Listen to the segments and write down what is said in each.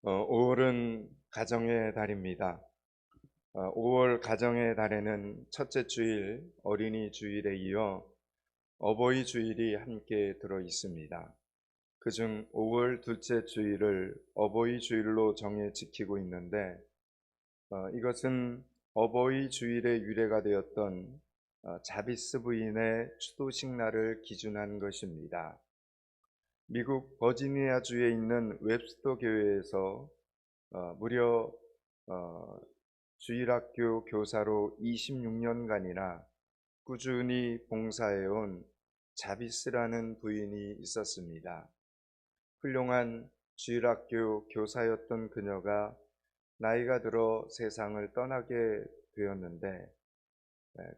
5월은 가정의 달입니다. 5월 가정의 달에는 첫째 주일 어린이 주일에 이어 어버이 주일이 함께 들어 있습니다. 그중 5월 둘째 주일을 어버이 주일로 정해 지키고 있는데 이것은 어버이 주일의 유래가 되었던 자비스 부인의 추도식 날을 기준한 것입니다. 미국 버지니아주에 있는 웹스터 교회에서 무려 주일학교 교사로 26년간이나 꾸준히 봉사해온 자비스라는 부인이 있었습니다. 훌륭한 주일학교 교사였던 그녀가 나이가 들어 세상을 떠나게 되었는데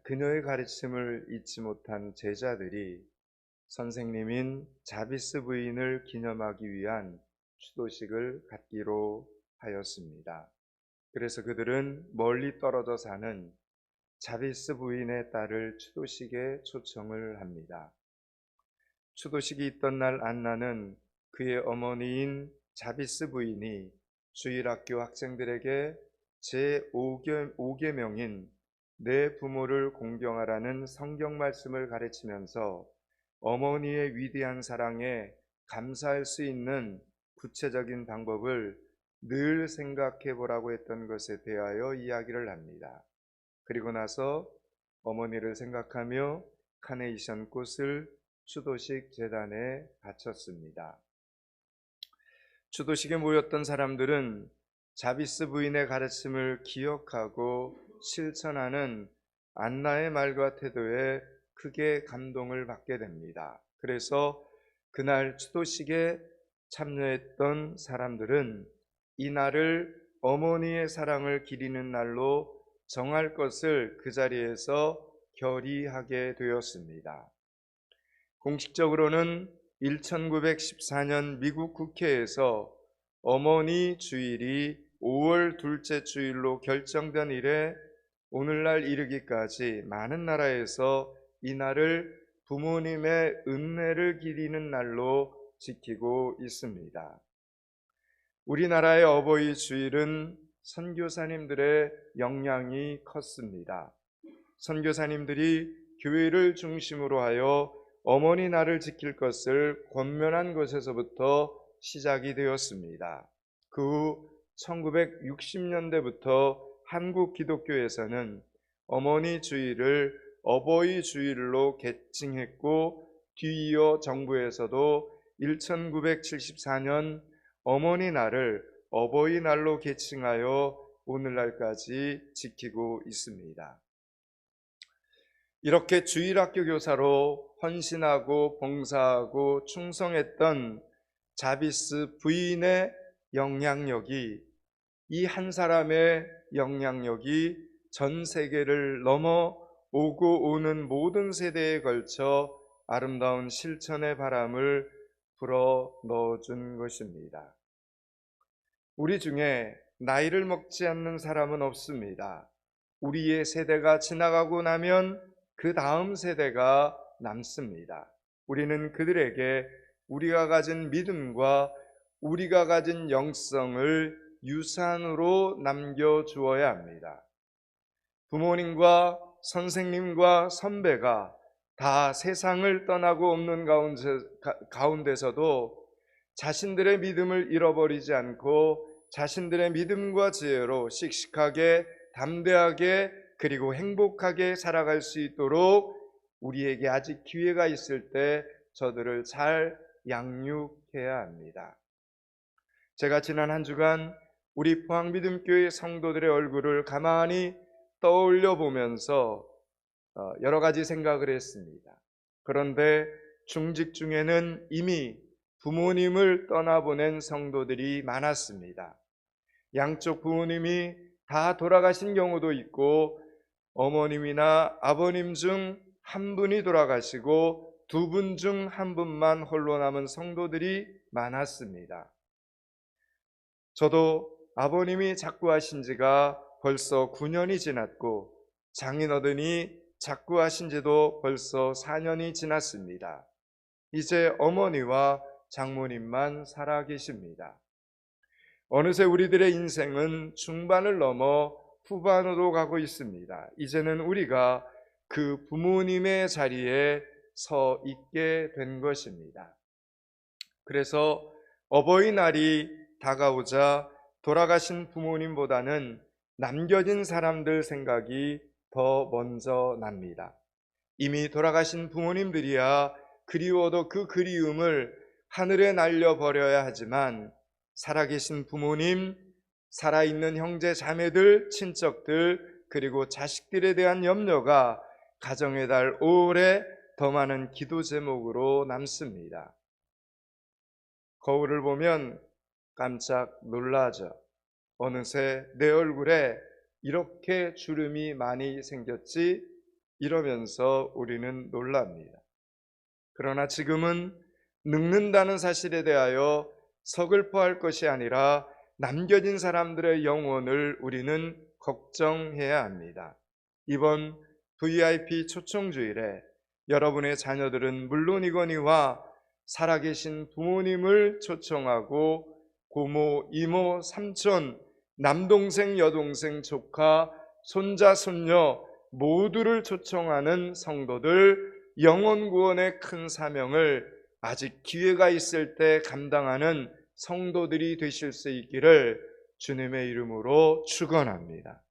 그녀의 가르침을 잊지 못한 제자들이 선생님인 자비스 부인을 기념하기 위한 추도식을 갖기로 하였습니다. 그래서 그들은 멀리 떨어져 사는 자비스 부인의 딸을 추도식에 초청을 합니다. 추도식이 있던 날 안나는 그의 어머니인 자비스 부인이 주일학교 학생들에게 제5계명인 내 부모를 공경하라는 성경 말씀을 가르치면서 어머니의 위대한 사랑에 감사할 수 있는 구체적인 방법을 늘 생각해 보라고 했던 것에 대하여 이야기를 합니다. 그리고 나서 어머니를 생각하며 카네이션 꽃을 추도식 제단에 바쳤습니다. 추도식에 모였던 사람들은 자비스 부인의 가르침을 기억하고 실천하는 안나의 말과 태도에 크게 감동을 받게 됩니다. 그래서 그날 추도식에 참여했던 사람들은 이 날을 어머니의 사랑을 기리는 날로 정할 것을 그 자리에서 결의하게 되었습니다. 공식적으로는 1914년 미국 국회에서 어머니 주일이 5월 둘째 주일로 결정된 이래 오늘날 이르기까지 많은 나라에서 이 날을 부모님의 은혜를 기리는 날로 지키고 있습니다. 우리나라의 어버이 주일은 선교사님들의 영향이 컸습니다. 선교사님들이 교회를 중심으로 하여 어머니 날을 지킬 것을 권면한 것에서부터 시작이 되었습니다. 그 후 1960년대부터 한국 기독교에서는 어머니 주일을 어버이 주일로 개칭했고 뒤이어 정부에서도 1974년 어머니 날을 어버이 날로 개칭하여 오늘날까지 지키고 있습니다. 이렇게 주일학교 교사로 헌신하고 봉사하고 충성했던 자비스 부인의 영향력이, 이 한 사람의 영향력이 전 세계를 넘어 오고 오는 모든 세대에 걸쳐 아름다운 실천의 바람을 불어 넣어준 것입니다. 우리 중에 나이를 먹지 않는 사람은 없습니다. 우리의 세대가 지나가고 나면 그 다음 세대가 남습니다. 우리는 그들에게 우리가 가진 믿음과 우리가 가진 영성을 유산으로 남겨주어야 합니다. 부모님과 선생님과 선배가 다 세상을 떠나고 없는 가운데서도 자신들의 믿음을 잃어버리지 않고 자신들의 믿음과 지혜로 씩씩하게, 담대하게, 그리고 행복하게 살아갈 수 있도록 우리에게 아직 기회가 있을 때 저들을 잘 양육해야 합니다. 제가 지난 한 주간 우리 포항믿음교회 성도들의 얼굴을 가만히 떠올려 보면서 여러 가지 생각을 했습니다. 그런데 중직 중에는 이미 부모님을 떠나보낸 성도들이 많았습니다. 양쪽 부모님이 다 돌아가신 경우도 있고 어머님이나 아버님 중 한 분이 돌아가시고 두 분 중 한 분만 홀로 남은 성도들이 많았습니다. 저도 아버님이 작구하신 지가 벌써 9년이 지났고 장인어른이 작구하신 지도 벌써 4년이 지났습니다. 이제 어머니와 장모님만 살아 계십니다. 어느새 우리들의 인생은 중반을 넘어 후반으로 가고 있습니다. 이제는 우리가 그 부모님의 자리에 서 있게 된 것입니다. 그래서 어버이날이 다가오자 돌아가신 부모님보다는 남겨진 사람들 생각이 더 먼저 납니다. 이미 돌아가신 부모님들이야 그리워도 그 그리움을 하늘에 날려버려야 하지만 살아계신 부모님, 살아있는 형제 자매들, 친척들, 그리고 자식들에 대한 염려가 가정의 달 5월에 더 많은 기도 제목으로 남습니다. 거울을 보면 깜짝 놀라죠. 어느새 내 얼굴에 이렇게 주름이 많이 생겼지? 이러면서 우리는 놀랍니다. 그러나 지금은 늙는다는 사실에 대하여 서글퍼할 것이 아니라 남겨진 사람들의 영혼을 우리는 걱정해야 합니다. 이번 VIP 초청주일에 여러분의 자녀들은 물론이거니와 살아계신 부모님을 초청하고 고모, 이모, 삼촌, 남동생, 여동생, 조카, 손자, 손녀 모두를 초청하는 성도들, 영혼 구원의 큰 사명을 아직 기회가 있을 때 감당하는 성도들이 되실 수 있기를 주님의 이름으로 축원합니다.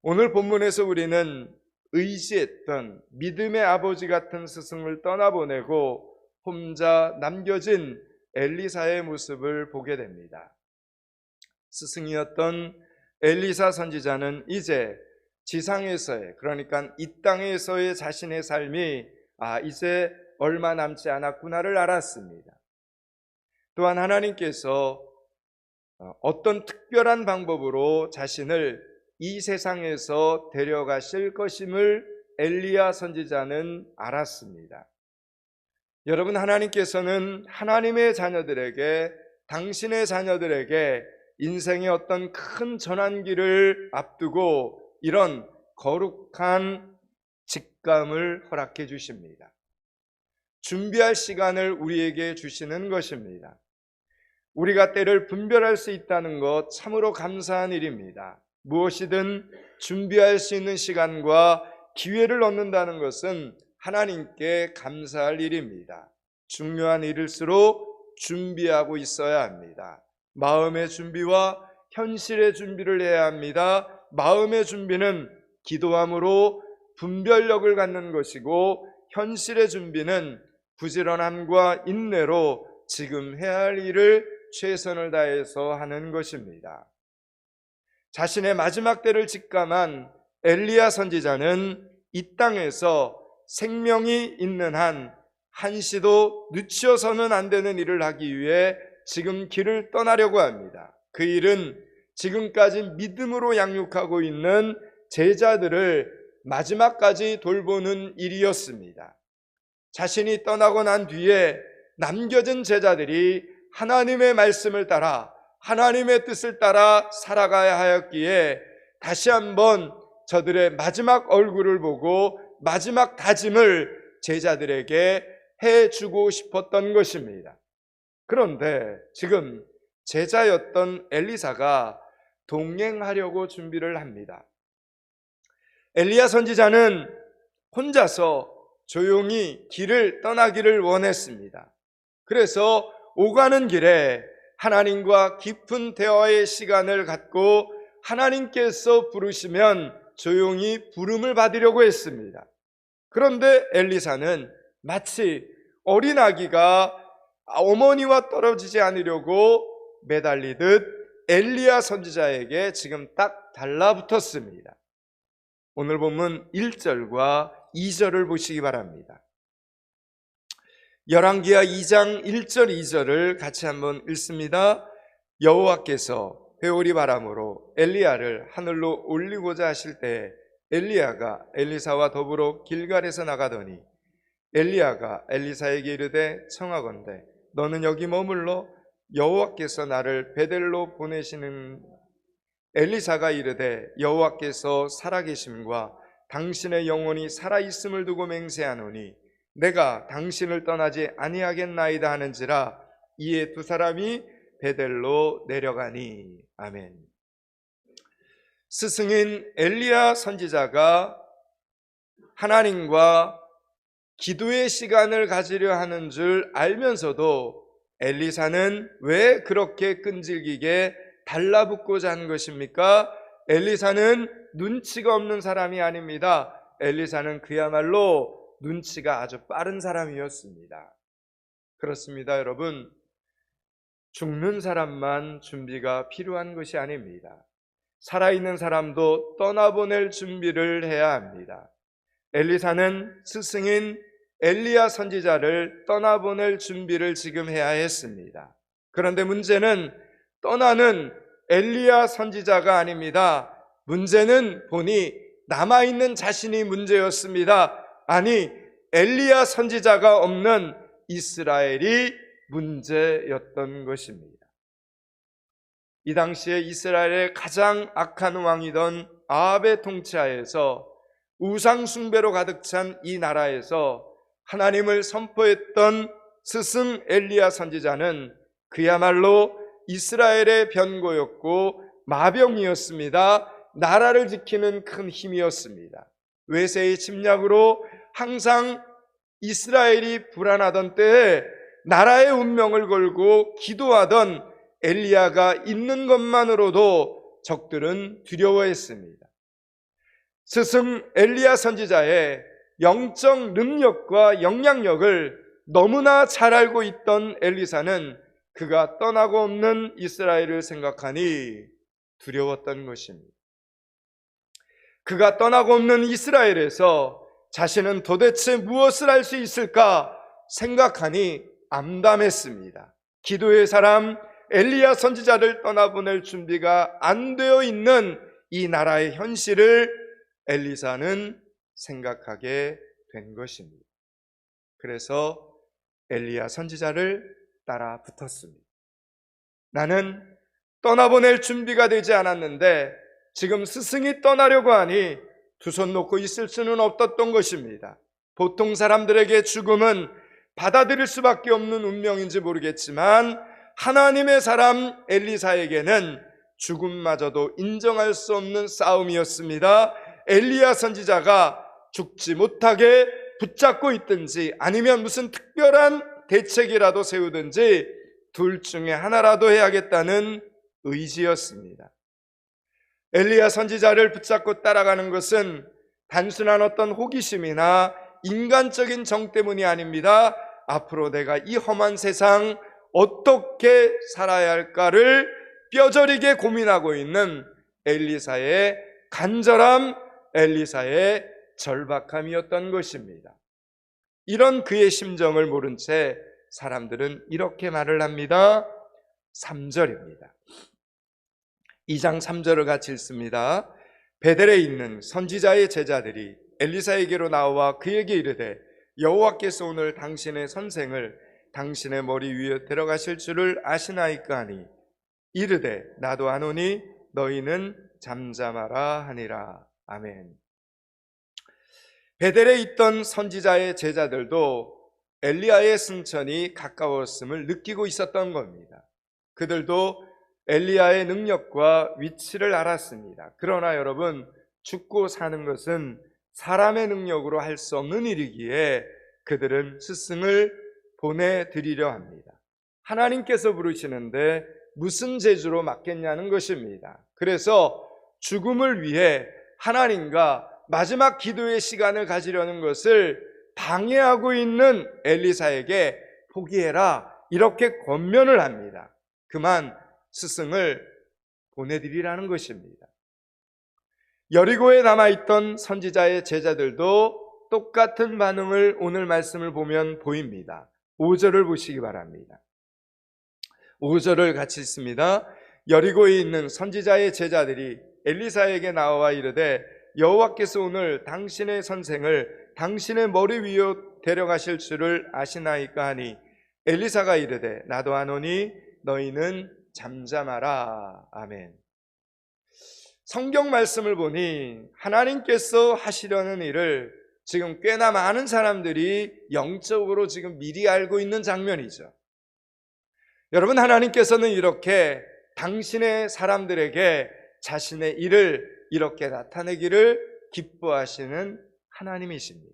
오늘 본문에서 우리는 의지했던 믿음의 아버지 같은 스승을 떠나보내고 혼자 남겨진 엘리사의 모습을 보게 됩니다. 스승이었던 엘리사 선지자는 이제 지상에서의, 그러니까 이 땅에서의 자신의 삶이 이제 얼마 남지 않았구나를 알았습니다. 또한 하나님께서 어떤 특별한 방법으로 자신을 이 세상에서 데려가실 것임을 엘리야 선지자는 알았습니다. 여러분, 하나님께서는 하나님의 자녀들에게, 당신의 자녀들에게 인생의 어떤 큰 전환기를 앞두고 이런 거룩한 직감을 허락해 주십니다. 준비할 시간을 우리에게 주시는 것입니다. 우리가 때를 분별할 수 있다는 것 참으로 감사한 일입니다. 무엇이든 준비할 수 있는 시간과 기회를 얻는다는 것은 하나님께 감사할 일입니다. 중요한 일일수록 준비하고 있어야 합니다. 마음의 준비와 현실의 준비를 해야 합니다. 마음의 준비는 기도함으로 분별력을 갖는 것이고, 현실의 준비는 부지런함과 인내로 지금 해야 할 일을 최선을 다해서 하는 것입니다. 자신의 마지막 때를 직감한 엘리야 선지자는 이 땅에서 생명이 있는 한 한시도 늦춰서는 안 되는 일을 하기 위해 지금 길을 떠나려고 합니다. 그 일은 지금까지 믿음으로 양육하고 있는 제자들을 마지막까지 돌보는 일이었습니다. 자신이 떠나고 난 뒤에 남겨진 제자들이 하나님의 말씀을 따라, 하나님의 뜻을 따라 살아가야 하였기에 다시 한번 저들의 마지막 얼굴을 보고 마지막 다짐을 제자들에게 해주고 싶었던 것입니다. 그런데 지금 제자였던 엘리사가 동행하려고 준비를 합니다. 엘리야 선지자는 혼자서 조용히 길을 떠나기를 원했습니다. 그래서 오가는 길에 하나님과 깊은 대화의 시간을 갖고 하나님께서 부르시면 조용히 부름을 받으려고 했습니다. 그런데 엘리사는 마치 어린 아기가 어머니와 떨어지지 않으려고 매달리듯 엘리야 선지자에게 지금 딱 달라붙었습니다. 오늘 본문 1절과 2절을 보시기 바랍니다. 열왕기하 2장 1절 2절을 같이 한번 읽습니다. 여호와께서 회오리 바람으로 엘리야를 하늘로 올리고자 하실 때 엘리야가 엘리사와 더불어 길갈에서 나가더니 엘리야가 엘리사에게 이르되 청하건대 너는 여기 머물러 여호와께서 나를 베델로 보내시는. 엘리사가 이르되 여호와께서 살아계심과 당신의 영혼이 살아있음을 두고 맹세하노니 내가 당신을 떠나지 아니하겠나이다 하는지라. 이에 두 사람이 베델로 내려가니. 아멘. 스승인 엘리야 선지자가 하나님과 기도의 시간을 가지려 하는 줄 알면서도 엘리사는 왜 그렇게 끈질기게 달라붙고자 한 것입니까? 엘리사는 눈치가 없는 사람이 아닙니다. 엘리사는 그야말로 눈치가 아주 빠른 사람이었습니다. 그렇습니다, 여러분. 죽는 사람만 준비가 필요한 것이 아닙니다. 살아있는 사람도 떠나보낼 준비를 해야 합니다. 엘리사는 스승인 엘리야 선지자를 떠나보낼 준비를 지금 해야 했습니다. 그런데 문제는 떠나는 엘리야 선지자가 아닙니다. 문제는 보니 남아있는 자신이 문제였습니다. 아니, 엘리야 선지자가 없는 이스라엘이 문제였던 것입니다. 이 당시에 이스라엘의 가장 악한 왕이던 아합의 통치하에서 우상 숭배로 가득 찬 이 나라에서 하나님을 선포했던 스승 엘리야 선지자는 그야말로 이스라엘의 변고였고 마병이었습니다. 나라를 지키는 큰 힘이었습니다. 외세의 침략으로 항상 이스라엘이 불안하던 때에 나라의 운명을 걸고 기도하던 엘리야가 있는 것만으로도 적들은 두려워했습니다. 스승 엘리야 선지자의 영적 능력과 영향력을 너무나 잘 알고 있던 엘리사는 그가 떠나고 없는 이스라엘을 생각하니 두려웠던 것입니다. 그가 떠나고 없는 이스라엘에서 자신은 도대체 무엇을 할 수 있을까 생각하니 암담했습니다. 기도의 사람 엘리야 선지자를 떠나보낼 준비가 안 되어 있는 이 나라의 현실을 엘리사는 생각하게 된 것입니다. 그래서 엘리야 선지자를 따라 붙었습니다. 나는 떠나보낼 준비가 되지 않았는데 지금 스승이 떠나려고 하니 두 손 놓고 있을 수는 없었던 것입니다. 보통 사람들에게 죽음은 받아들일 수밖에 없는 운명인지 모르겠지만 하나님의 사람 엘리사에게는 죽음마저도 인정할 수 없는 싸움이었습니다. 엘리야 선지자가 죽지 못하게 붙잡고 있든지 아니면 무슨 특별한 대책이라도 세우든지 둘 중에 하나라도 해야겠다는 의지였습니다. 엘리야 선지자를 붙잡고 따라가는 것은 단순한 어떤 호기심이나 인간적인 정 때문이 아닙니다. 앞으로 내가 이 험한 세상 어떻게 살아야 할까를 뼈저리게 고민하고 있는 엘리사의 간절함, 엘리사의 절박함이었던 것입니다. 이런 그의 심정을 모른 채 사람들은 이렇게 말을 합니다. 3절입니다. 2장 3절을 같이 읽습니다. 베델에 있는 선지자의 제자들이 엘리사에게로 나와 그에게 이르되 여호와께서 오늘 당신의 선생을 당신의 머리 위에 데려가실 줄을 아시나이까 하니 이르되 나도 아노니 너희는 잠잠하라 하니라. 아멘. 베델에 있던 선지자의 제자들도 엘리야의 승천이 가까웠음을 느끼고 있었던 겁니다. 그들도 엘리야의 능력과 위치를 알았습니다. 그러나 여러분, 죽고 사는 것은 사람의 능력으로 할 수 없는 일이기에 그들은 스승을 보내드리려 합니다. 하나님께서 부르시는데 무슨 재주로 맡겠냐는 것입니다. 그래서 죽음을 위해 하나님과 마지막 기도의 시간을 가지려는 것을 방해하고 있는 엘리사에게 포기해라 이렇게 권면을 합니다. 그만 스승을 보내드리라는 것입니다. 여리고에 남아있던 선지자의 제자들도 똑같은 반응을 오늘 말씀을 보면 보입니다. 5절을 보시기 바랍니다. 5절을 같이 읽습니다. 여리고에 있는 선지자의 제자들이 엘리사에게 나와 이르되 여호와께서 오늘 당신의 선생을 당신의 머리 위로 데려가실 줄을 아시나이까 하니 엘리사가 이르되 나도 아노니 너희는 잠잠하라. 아멘. 성경 말씀을 보니 하나님께서 하시려는 일을 지금 꽤나 많은 사람들이 영적으로 지금 미리 알고 있는 장면이죠. 여러분, 하나님께서는 이렇게 당신의 사람들에게 자신의 일을 이렇게 나타내기를 기뻐하시는 하나님이십니다.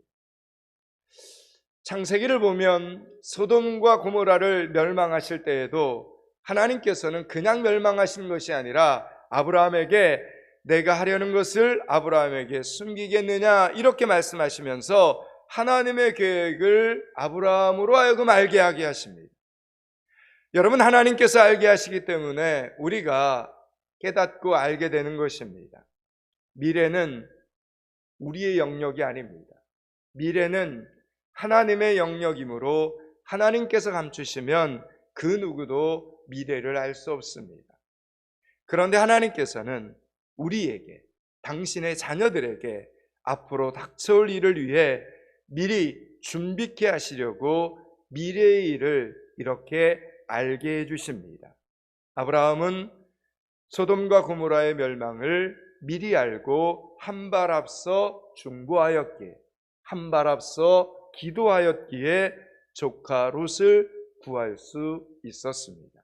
창세기를 보면 소돔과 고모라를 멸망하실 때에도 하나님께서는 그냥 멸망하신 것이 아니라 아브라함에게 내가 하려는 것을 아브라함에게 숨기겠느냐 이렇게 말씀하시면서 하나님의 계획을 아브라함으로 하여금 알게 하게 하십니다. 여러분, 하나님께서 알게 하시기 때문에 우리가 깨닫고 알게 되는 것입니다. 미래는 우리의 영역이 아닙니다. 미래는 하나님의 영역이므로 하나님께서 감추시면 그 누구도 미래를 알 수 없습니다. 그런데 하나님께서는 우리에게, 당신의 자녀들에게 앞으로 닥쳐올 일을 위해 미리 준비케 하시려고 미래의 일을 이렇게 알게 해주십니다. 아브라함은 소돔과 고모라의 멸망을 미리 알고 한 발 앞서 중보하였기에, 한 발 앞서 기도하였기에 조카 롯을 구할 수 있었습니다.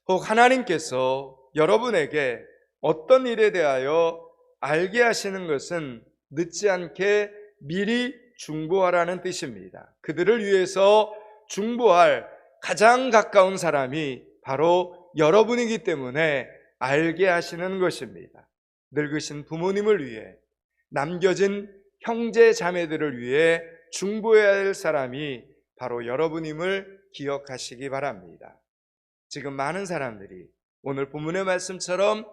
혹 하나님께서 여러분에게 어떤 일에 대하여 알게 하시는 것은 늦지 않게 미리 중보하라는 뜻입니다. 그들을 위해서 중보할 가장 가까운 사람이 바로 여러분이기 때문에 알게 하시는 것입니다. 늙으신 부모님을 위해, 남겨진 형제 자매들을 위해 중보해야 할 사람이 바로 여러분임을 기억하시기 바랍니다. 지금 많은 사람들이 오늘 본문의 말씀처럼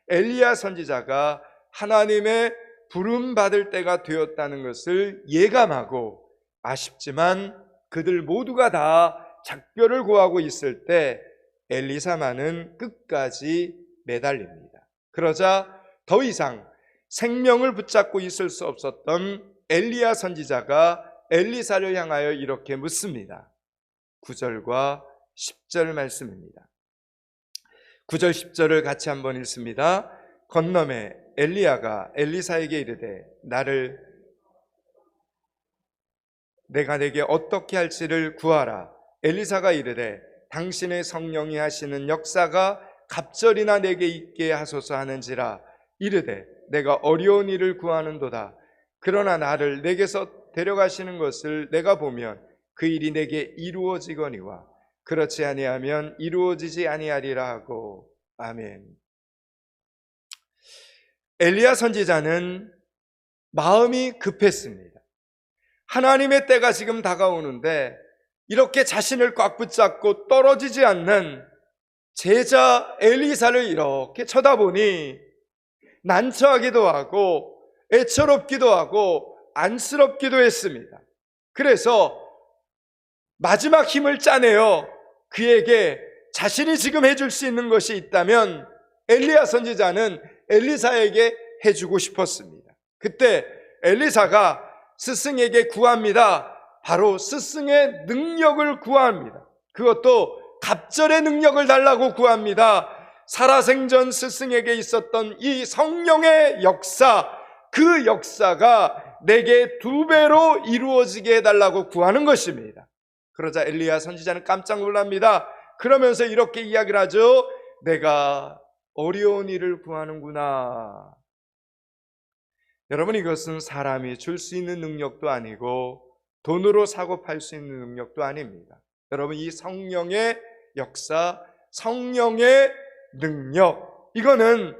엘리야 선지자가 하나님의 부름 받을 때가 되었다는 것을 예감하고 아쉽지만 그들 모두가 다 작별을 고하고 있을 때 엘리사만은 끝까지 매달립니다. 그러자 더 이상 생명을 붙잡고 있을 수 없었던 엘리야 선지자가 엘리사를 향하여 이렇게 묻습니다. 9절과 10절 말씀입니다. 9절 10절을 같이 한번 읽습니다. 건너매 엘리야가 엘리사에게 이르되 내가 내게 어떻게 할지를 구하라. 엘리사가 이르되 당신의 성령이 하시는 역사가 갑절이나 내게 있게 하소서 하는지라. 이르되 내가 어려운 일을 구하는도다. 그러나 나를 내게서 데려가시는 것을 내가 보면 그 일이 내게 이루어지거니와 그렇지 아니하면 이루어지지 아니하리라 하고. 아멘. 엘리야 선지자는 마음이 급했습니다. 하나님의 때가 지금 다가오는데 이렇게 자신을 꽉 붙잡고 떨어지지 않는 제자 엘리사를 이렇게 쳐다보니 난처하기도 하고 애처롭기도 하고 안쓰럽기도 했습니다. 그래서 마지막 힘을 짜내어 그에게 자신이 지금 해줄 수 있는 것이 있다면 엘리야 선지자는 엘리사에게 해주고 싶었습니다. 그때 엘리사가 스승에게 구합니다. 바로 스승의 능력을 구합니다. 그것도 갑절의 능력을 달라고 구합니다. 살아생전 스승에게 있었던 이 성령의 역사, 그 역사가 내게 2배로 이루어지게 해달라고 구하는 것입니다. 그러자 엘리야 선지자는 깜짝 놀랍니다. 그러면서 이렇게 이야기를 하죠. 내가 어려운 일을 구하는구나. 여러분, 이것은 사람이 줄 수 있는 능력도 아니고 돈으로 사고 팔 수 있는 능력도 아닙니다. 여러분, 이 성령의 역사, 성령의 능력, 이거는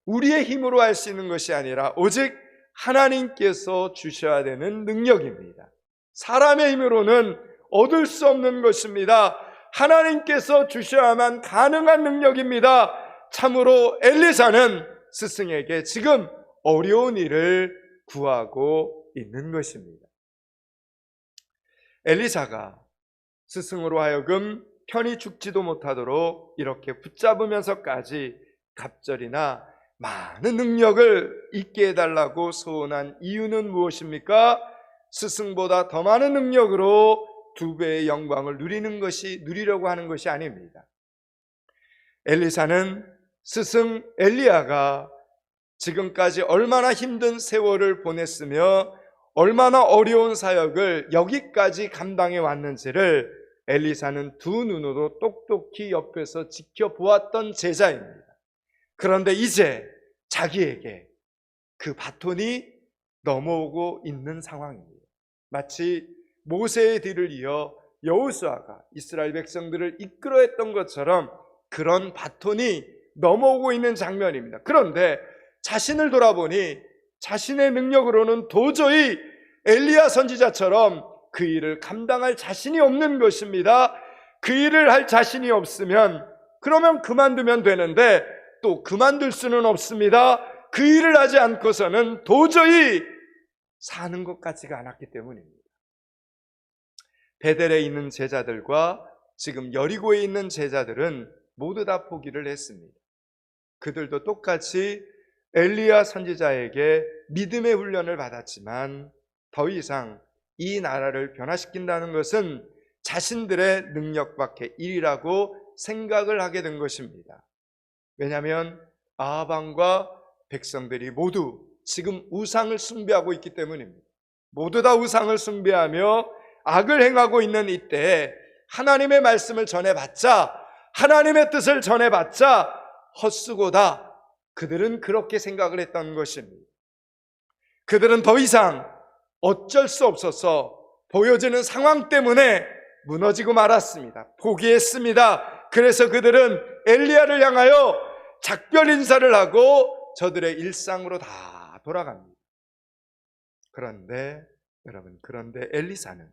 우리의 힘으로 할 수 있는 것이 아니라 오직 하나님께서 주셔야 되는 능력입니다. 사람의 힘으로는 얻을 수 없는 것입니다. 하나님께서 주셔야만 가능한 능력입니다. 참으로 엘리사는 스승에게 지금 어려운 일을 구하고 있는 것입니다. 엘리사가 스승으로 하여금 편히 죽지도 못하도록 이렇게 붙잡으면서까지 갑절이나 많은 능력을 있게 해달라고 소원한 이유는 무엇입니까? 스승보다 더 많은 능력으로 2배의 영광을 누리려고 하는 것이 아닙니다. 엘리사는 스승 엘리야가 지금까지 얼마나 힘든 세월을 보냈으며 얼마나 어려운 사역을 여기까지 감당해 왔는지를 엘리사는 두 눈으로 똑똑히 옆에서 지켜보았던 제자입니다. 그런데 이제 자기에게 그 바톤이 넘어오고 있는 상황입니다. 마치 모세의 뒤를 이어 여호수아가 이스라엘 백성들을 이끌어했던 것처럼 그런 바톤이 넘어오고 있는 장면입니다. 그런데 자신을 돌아보니 자신의 능력으로는 도저히 엘리야 선지자처럼 그 일을 감당할 자신이 없는 것입니다. 그 일을 할 자신이 없으면 그러면 그만두면 되는데 또 그만둘 수는 없습니다. 그 일을 하지 않고서는 도저히 사는 것 같지가 않았기 때문입니다. 베델에 있는 제자들과 지금 여리고에 있는 제자들은 모두 다 포기를 했습니다. 그들도 똑같이 엘리야 선지자에게 믿음의 훈련을 받았지만 더 이상 이 나라를 변화시킨다는 것은 자신들의 능력밖의 일이라고 생각을 하게 된 것입니다. 왜냐하면 아합왕과 백성들이 모두 지금 우상을 숭배하고 있기 때문입니다. 모두 다 우상을 숭배하며 악을 행하고 있는 이때에 하나님의 말씀을 전해봤자, 하나님의 뜻을 전해봤자 헛수고다. 그들은 그렇게 생각을 했던 것입니다. 그들은 더 이상 어쩔 수 없어서 보여지는 상황 때문에 무너지고 말았습니다. 포기했습니다. 그래서 그들은 엘리야를 향하여 작별 인사를 하고 저들의 일상으로 다 돌아갑니다. 그런데 여러분, 그런데 엘리사는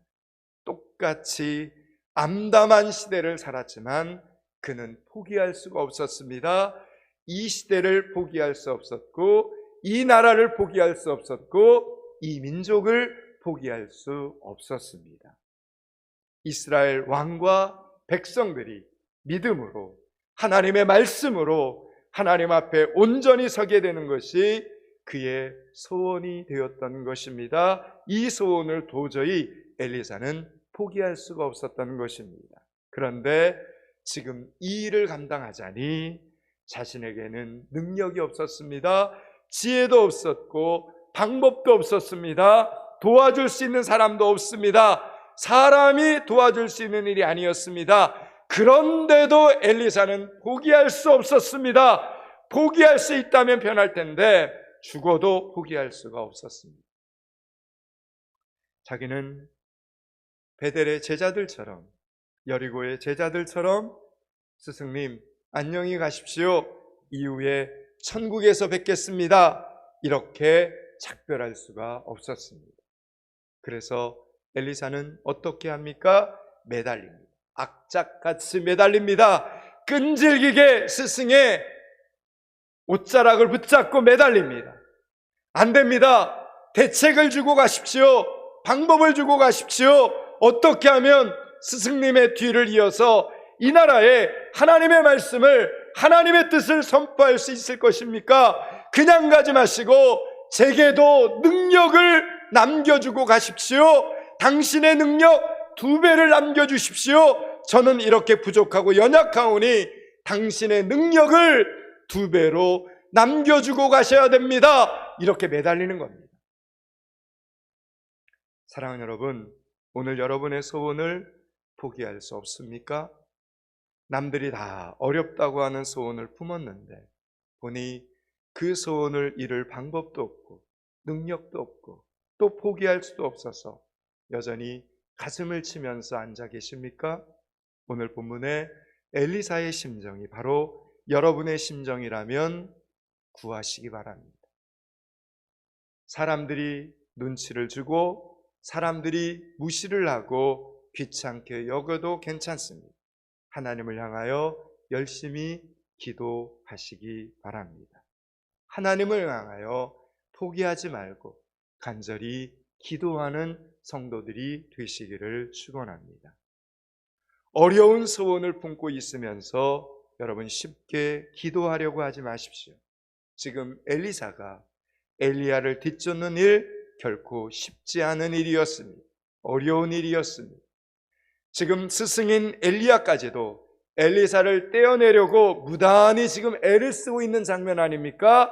똑같이 암담한 시대를 살았지만 그는 포기할 수가 없었습니다. 이 시대를 포기할 수 없었고 이 나라를 포기할 수 없었고 이 민족을 포기할 수 없었습니다. 이스라엘 왕과 백성들이 믿음으로 하나님의 말씀으로 하나님 앞에 온전히 서게 되는 것이 그의 소원이 되었던 것입니다. 이 소원을 도저히 엘리사는 포기할 수가 없었던 것입니다. 그런데 지금 이 일을 감당하자니 자신에게는 능력이 없었습니다. 지혜도 없었고 방법도 없었습니다. 도와줄 수 있는 사람도 없습니다. 사람이 도와줄 수 있는 일이 아니었습니다. 그런데도 엘리사는 포기할 수 없었습니다. 포기할 수 있다면 변할 텐데 죽어도 포기할 수가 없었습니다. 자기는 베델의 제자들처럼, 여리고의 제자들처럼 스승님 안녕히 가십시오. 이후에 천국에서 뵙겠습니다. 이렇게 작별할 수가 없었습니다. 그래서 엘리사는 어떻게 합니까? 매달립니다. 악착같이 매달립니다. 끈질기게 스승의 옷자락을 붙잡고 매달립니다. 안 됩니다. 대책을 주고 가십시오. 방법을 주고 가십시오. 어떻게 하면 스승님의 뒤를 이어서 이 나라에 하나님의 말씀을, 하나님의 뜻을 선포할 수 있을 것입니까? 그냥 가지 마시고 제게도 능력을 남겨주고 가십시오. 당신의 능력 2배를 남겨주십시오. 저는 이렇게 부족하고 연약하오니 당신의 능력을 2배로 남겨주고 가셔야 됩니다. 이렇게 매달리는 겁니다. 사랑하는 여러분, 오늘 여러분의 소원을 포기할 수 없습니까? 남들이 다 어렵다고 하는 소원을 품었는데 보니 그 소원을 이룰 방법도 없고 능력도 없고 또 포기할 수도 없어서 여전히 가슴을 치면서 앉아 계십니까? 오늘 본문의 엘리사의 심정이 바로 여러분의 심정이라면 구하시기 바랍니다. 사람들이 눈치를 주고 사람들이 무시를 하고 귀찮게 여겨도 괜찮습니다. 하나님을 향하여 열심히 기도하시기 바랍니다. 하나님을 향하여 포기하지 말고 간절히 기도하는 성도들이 되시기를 축원합니다. 어려운 소원을 품고 있으면서 여러분 쉽게 기도하려고 하지 마십시오. 지금 엘리사가 엘리야를 뒤쫓는 일 결코 쉽지 않은 일이었습니다. 어려운 일이었습니다. 지금 스승인 엘리야까지도 엘리사를 떼어내려고 무단히 지금 애를 쓰고 있는 장면 아닙니까?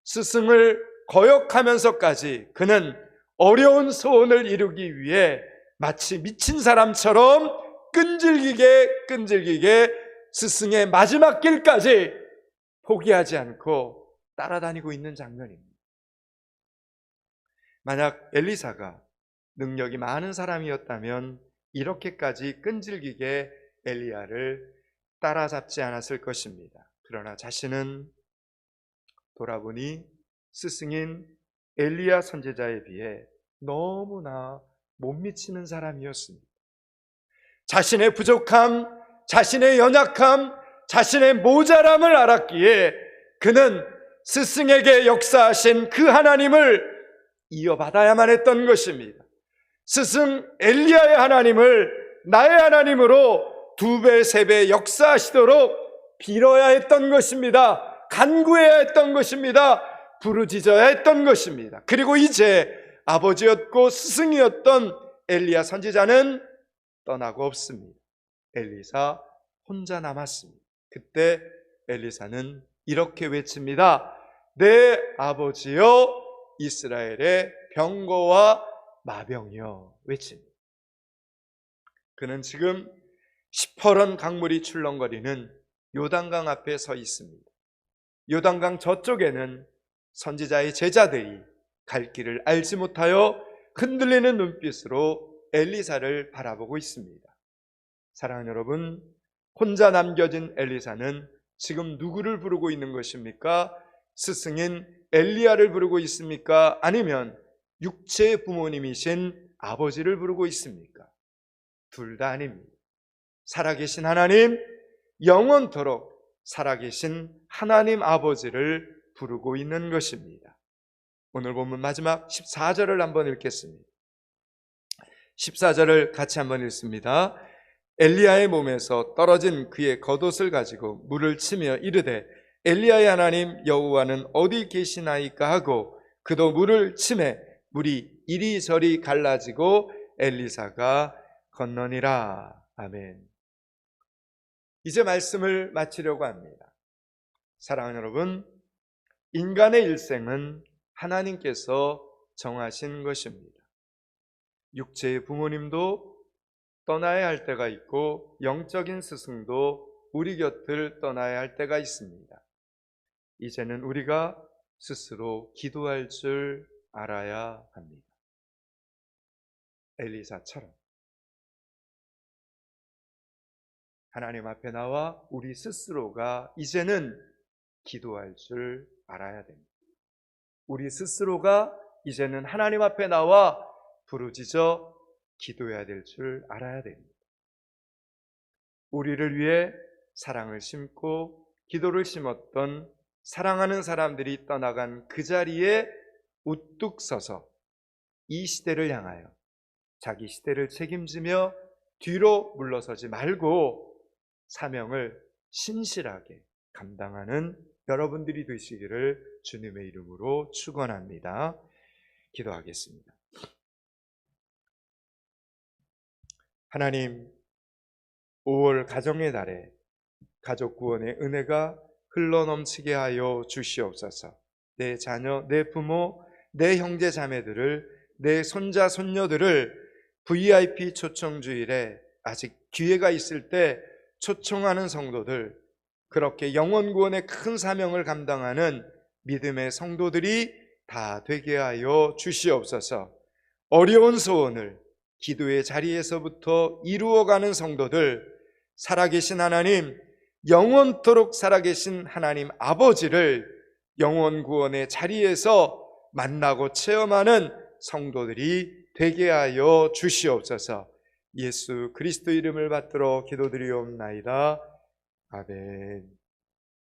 스승을 거역하면서까지 그는 어려운 소원을 이루기 위해 마치 미친 사람처럼 끈질기게 스승의 마지막 길까지 포기하지 않고 따라다니고 있는 장면입니다. 만약 엘리사가 능력이 많은 사람이었다면 이렇게까지 끈질기게 엘리야를 따라잡지 않았을 것입니다. 그러나 자신은 돌아보니 스승인 엘리야 선지자에 비해 너무나 못 미치는 사람이었습니다. 자신의 부족함, 자신의 연약함, 자신의 모자람을 알았기에 그는 스승에게 역사하신 그 하나님을 이어받아야만 했던 것입니다. 스승 엘리야의 하나님을 나의 하나님으로 2배, 3배 역사하시도록 빌어야 했던 것입니다. 간구해야 했던 것입니다. 부르짖어야 했던 것입니다. 그리고 이제 아버지였고 스승이었던 엘리야 선지자는 떠나고 없습니다. 엘리사 혼자 남았습니다. 그때 엘리사는 이렇게 외칩니다. 내 아버지여 이스라엘의 병거와 마병이여 외칩니다. 그는 지금 시퍼런 강물이 출렁거리는 요단강 앞에 서 있습니다. 요단강 저쪽에는 선지자의 제자들이 갈 길을 알지 못하여 흔들리는 눈빛으로 엘리사를 바라보고 있습니다. 사랑하는 여러분, 혼자 남겨진 엘리사는 지금 누구를 부르고 있는 것입니까? 스승인 엘리야를 부르고 있습니까? 아니면 육체의 부모님이신 아버지를 부르고 있습니까? 둘 다 아닙니다. 살아계신 하나님, 영원토록 살아계신 하나님 아버지를 부르고 있는 것입니다. 오늘 본문 마지막 14절을 한번 읽겠습니다. 14절을 같이 한번 읽습니다. 엘리야의 몸에서 떨어진 그의 겉옷을 가지고 물을 치며 이르되 엘리야의 하나님 여호와는 어디 계시나이까 하고 그도 물을 치매 물이 이리저리 갈라지고 엘리사가 건너니라. 아멘. 이제 말씀을 마치려고 합니다. 사랑하는 여러분, 인간의 일생은 하나님께서 정하신 것입니다. 육체의 부모님도 떠나야 할 때가 있고 영적인 스승도 우리 곁을 떠나야 할 때가 있습니다. 이제는 우리가 스스로 기도할 줄 알아야 합니다. 엘리사처럼 하나님 앞에 나와 우리 스스로가 이제는 기도할 줄 알아야 됩니다. 우리 스스로가 이제는 하나님 앞에 나와 부르짖어 기도해야 될 줄 알아야 됩니다. 우리를 위해 사랑을 심고 기도를 심었던 사랑하는 사람들이 떠나간 그 자리에 우뚝 서서 이 시대를 향하여 자기 시대를 책임지며 뒤로 물러서지 말고 사명을 신실하게 감당하는 여러분들이 되시기를 주님의 이름으로 축원합니다. 기도하겠습니다. 하나님, 5월 가정의 달에 가족 구원의 은혜가 흘러넘치게 하여 주시옵소서. 내 자녀, 내 부모, 내 형제 자매들을, 내 손자 손녀들을 VIP 초청주일에 아직 기회가 있을 때 초청하는 성도들, 그렇게 영혼 구원의 큰 사명을 감당하는 믿음의 성도들이 다 되게 하여 주시옵소서. 어려운 소원을 기도의 자리에서부터 이루어가는 성도들, 살아계신 하나님, 영원토록 살아계신 하나님 아버지를 영원 구원의 자리에서 만나고 체험하는 성도들이 되게 하여 주시옵소서. 예수 그리스도 이름을 받들어 기도드리옵나이다. 아멘.